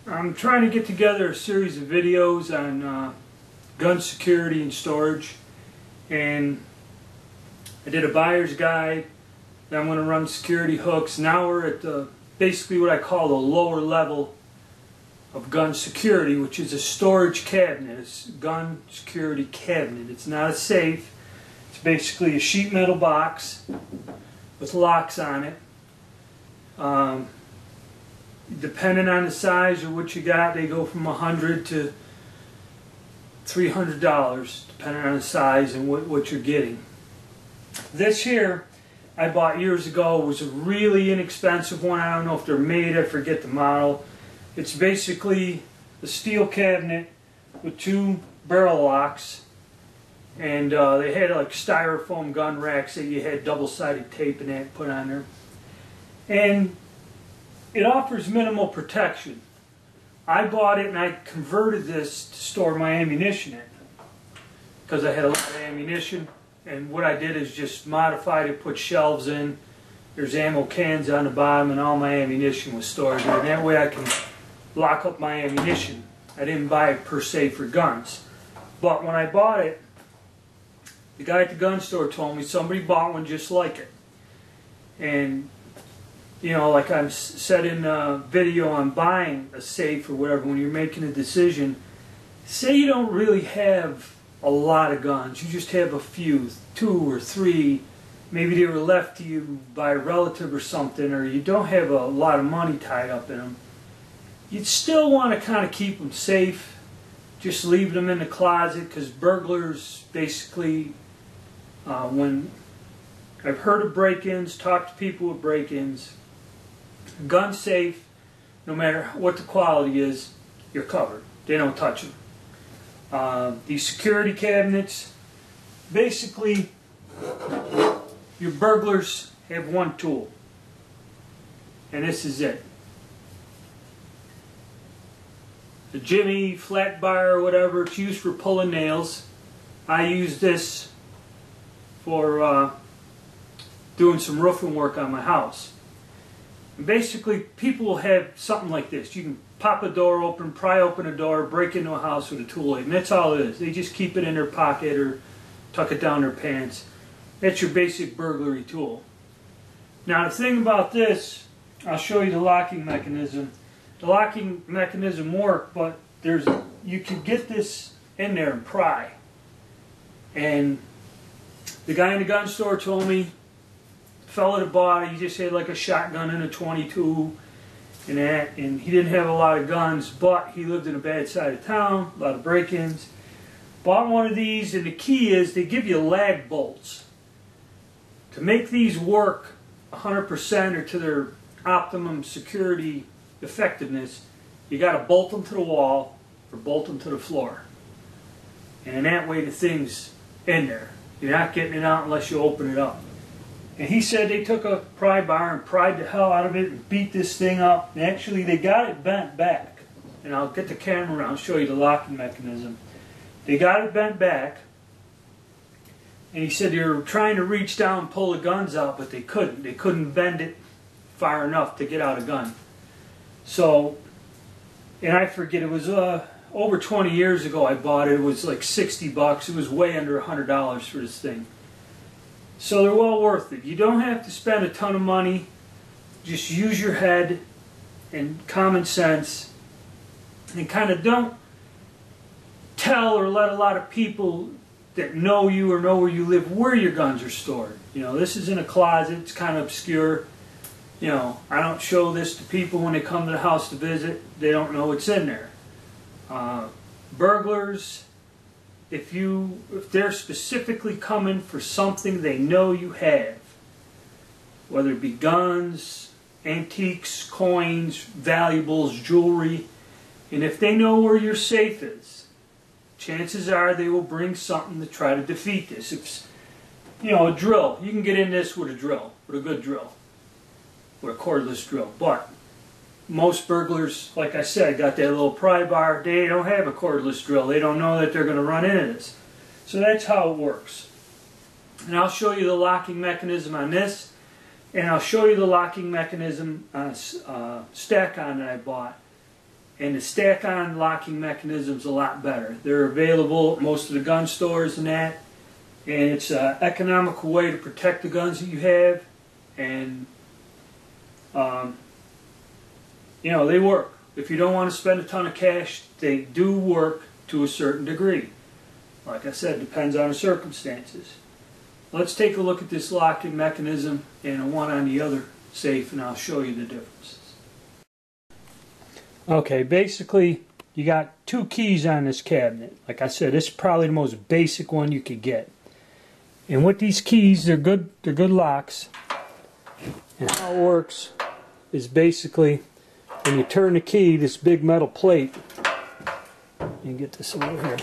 I'm trying to get together a series of videos on gun security and storage, and I did a buyer's guide. Then I'm going to run security hooks. Now we're at basically what I call the lower level of gun security, which is a storage cabinet. It's a gun security cabinet. It's not a safe. It's basically a sheet metal box with locks on it. Depending on the size of what you got, they go from $100 to $300, depending on the size and what you're getting. This here I bought years ago. It was a really inexpensive one. I don't know if they're made, I forget the model. It's basically a steel cabinet with two barrel locks, and they had like styrofoam gun racks that you had double-sided tape and that put on there. And it offers minimal protection. I bought it and I converted this to store my ammunition in, because I had a lot of ammunition, and what I did is just modified it, put shelves in. There's ammo cans on the bottom, and all my ammunition was stored there, and that way I can lock up my ammunition. I didn't buy it per se for guns, but when I bought it, the guy at the gun store told me somebody bought one just like it. And you know, like I said in a video on buying a safe or whatever, when you're making a decision, say you don't really have a lot of guns, you just have a few, 2 or 3, maybe they were left to you by a relative or something, or you don't have a lot of money tied up in them, you'd still want to kind of keep them safe. Just leave them in the closet, because burglars basically, when I've heard of break-ins, talked to people with break-ins, gun safe, no matter what the quality is, you're covered. They don't touch them. These security cabinets, basically, your burglars have one tool, and this is it. The jimmy, flat bar, or whatever, it's used for pulling nails. I use this for doing some roofing work on my house. And basically, people will have something like this. You can pop a door open, pry open a door, break into a house with a tool, and that's all it is. They just keep it in their pocket or tuck it down their pants. That's your basic burglary tool. Now the thing about this, I'll show you the locking mechanism. The locking mechanism works, but you can get this in there and pry. And the guy in the gun store told me, fella that bought it, he just had like a shotgun and a .22 and that, and he didn't have a lot of guns, but he lived in a bad side of town, a lot of break-ins. Bought one of these, and the key is they give you lag bolts. To make these work 100% or to their optimum security effectiveness, you got to bolt them to the wall or bolt them to the floor. And in that way the thing's in there. You're not getting it out unless you open it up. And he said they took a pry bar and pried the hell out of it and beat this thing up. And actually they got it bent back. And I'll get the camera around and show you the locking mechanism. They got it bent back. And he said they were trying to reach down and pull the guns out, but they couldn't. They couldn't bend it far enough to get out a gun. So, and I forget, it was over 20 years ago I bought it. It was like 60 bucks. It was way under $100 for this thing. So they're well worth it. You don't have to spend a ton of money. Just use your head and common sense, and kind of don't tell or let a lot of people that know you or know where you live where your guns are stored. You know, this is in a closet. It's kind of obscure. You know, I don't show this to people when they come to the house to visit. They don't know what's in there. Burglars, if they're specifically coming for something they know you have, whether it be guns, antiques, coins, valuables, jewelry, and if they know where your safe is, chances are they will bring something to try to defeat this. It's, you know, a drill. You can get in this with a drill, with a good drill, with a cordless drill. But most burglars, like I said, got that little pry bar. They don't have a cordless drill. They don't know that they're going to run into this. So that's how it works. And I'll show you the locking mechanism on this, and I'll show you the locking mechanism on Stack-On that I bought. And the stack-on locking mechanism's a lot better. They're available at most of the gun stores and that. And it's an economical way to protect the guns that you have. And, you know, they work. If you don't want to spend a ton of cash, they do work to a certain degree. Like I said, depends on the circumstances. Let's take a look at this locking mechanism and one on the other safe, and I'll show you the differences. Okay, basically you got two keys on this cabinet. Like I said, this is probably the most basic one you could get. And with these keys, they're good locks. And how it works is basically when you turn the key, this big metal plate, you get this over here,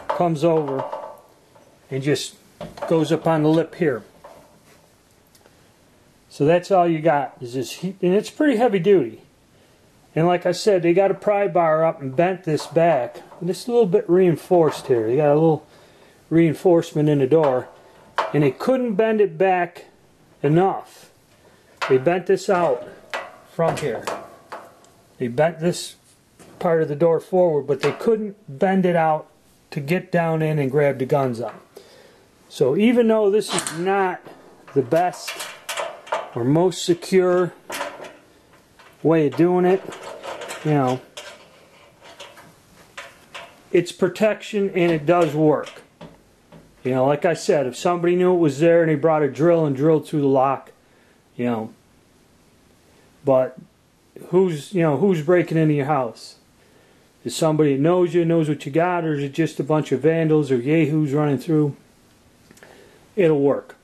comes over and just goes up on the lip here. So that's all you got is this heat, and it's pretty heavy duty. And like I said, they got a pry bar up and bent this back. And it's a little bit reinforced here. They got a little reinforcement in the door. And they couldn't bend it back enough. They bent this out from here. They bent this part of the door forward, but they couldn't bend it out to get down in and grab the guns out. So even though this is not the best or most secure way of doing it, you know, it's protection and it does work. You know, like I said, if somebody knew it was there and they brought a drill and drilled through the lock, you know, but who's breaking into your house? Is somebody that knows you, knows what you got, or is it just a bunch of vandals or yahoos running through? It'll work.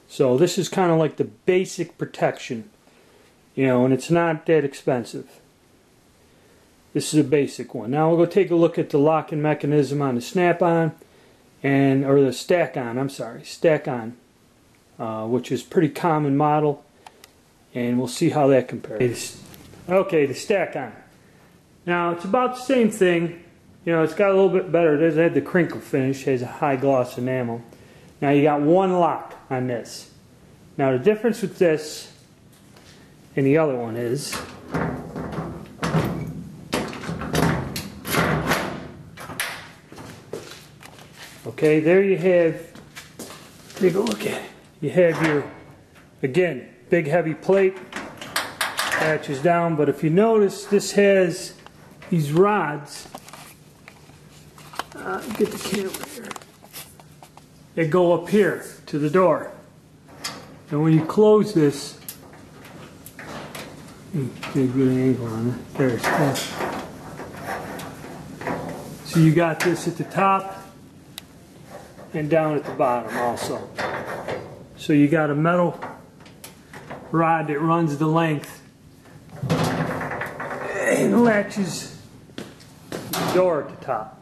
So this is kind of like the basic protection, you know, and it's not that expensive. This is a basic one. Now we'll go take a look at the locking mechanism on the Snap-on, or the Stack-on, I'm sorry, Stack-on, which is pretty common model, and we'll see how that compares. Okay, the Stack-on. Now it's about the same thing. You know, it's got a little bit better. It doesn't have the crinkle finish, it has a high gloss enamel. Now you got one lock on this. Now the difference with this and the other one is okay, there you have, take a look at it. You have your, again, big heavy plate, attaches down, but if you notice, this has these rods, get the camera here, they go up here to the door. And when you close this, get a good angle on it, there it's closed. So you got this at the top and down at the bottom also. So you got a metal rod that runs the length and latches the door at the top.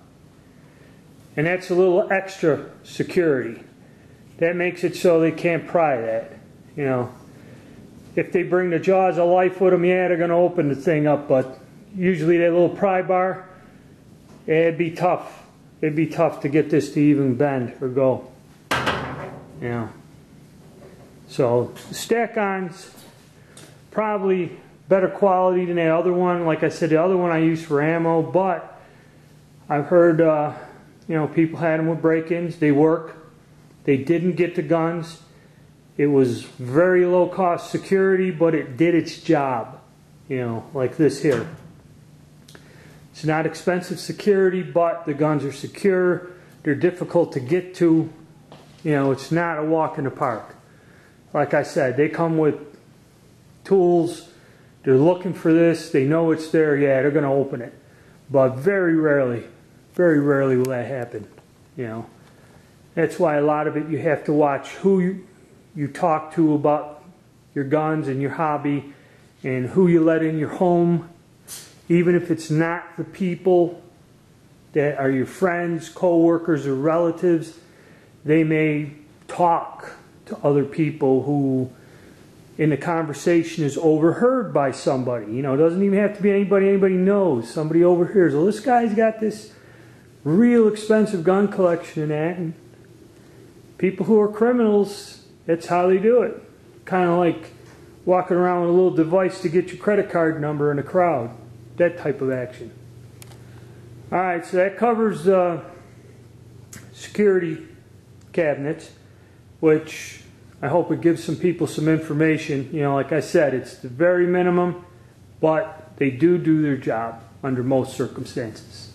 And that's a little extra security. That makes it so they can't pry that. You know, if they bring the jaws of life with them, yeah, they're going to open the thing up, but usually that little pry bar, it'd be tough. It'd be tough to get this to even bend or go. You know. So Stack-on's probably better quality than that other one. Like I said, the other one I use for ammo, but I've heard you know, people had them with break-ins. They work. They didn't get the guns. It was very low cost security, but it did its job. You know, like this here. It's not expensive security, but the guns are secure. They're difficult to get to. You know, it's not a walk in the park. Like I said, they come with tools. They're looking for this. They know it's there. Yeah, they're going to open it. But very rarely will that happen. You know, that's why a lot of it you have to watch who you talk to about your guns and your hobby, and who you let in your home. Even if it's not the people that are your friends, co-workers, or relatives, they may talk to other people who in the conversation is overheard by somebody. You know, it doesn't even have to be anybody knows. Somebody overhears, well, this guy's got this real expensive gun collection and that. And people who are criminals, that's how they do it. Kind of like walking around with a little device to get your credit card number in a crowd. That type of action. Alright, so that covers security cabinets, which I hope it gives some people some information. You know, like I said, it's the very minimum, but they do their job under most circumstances.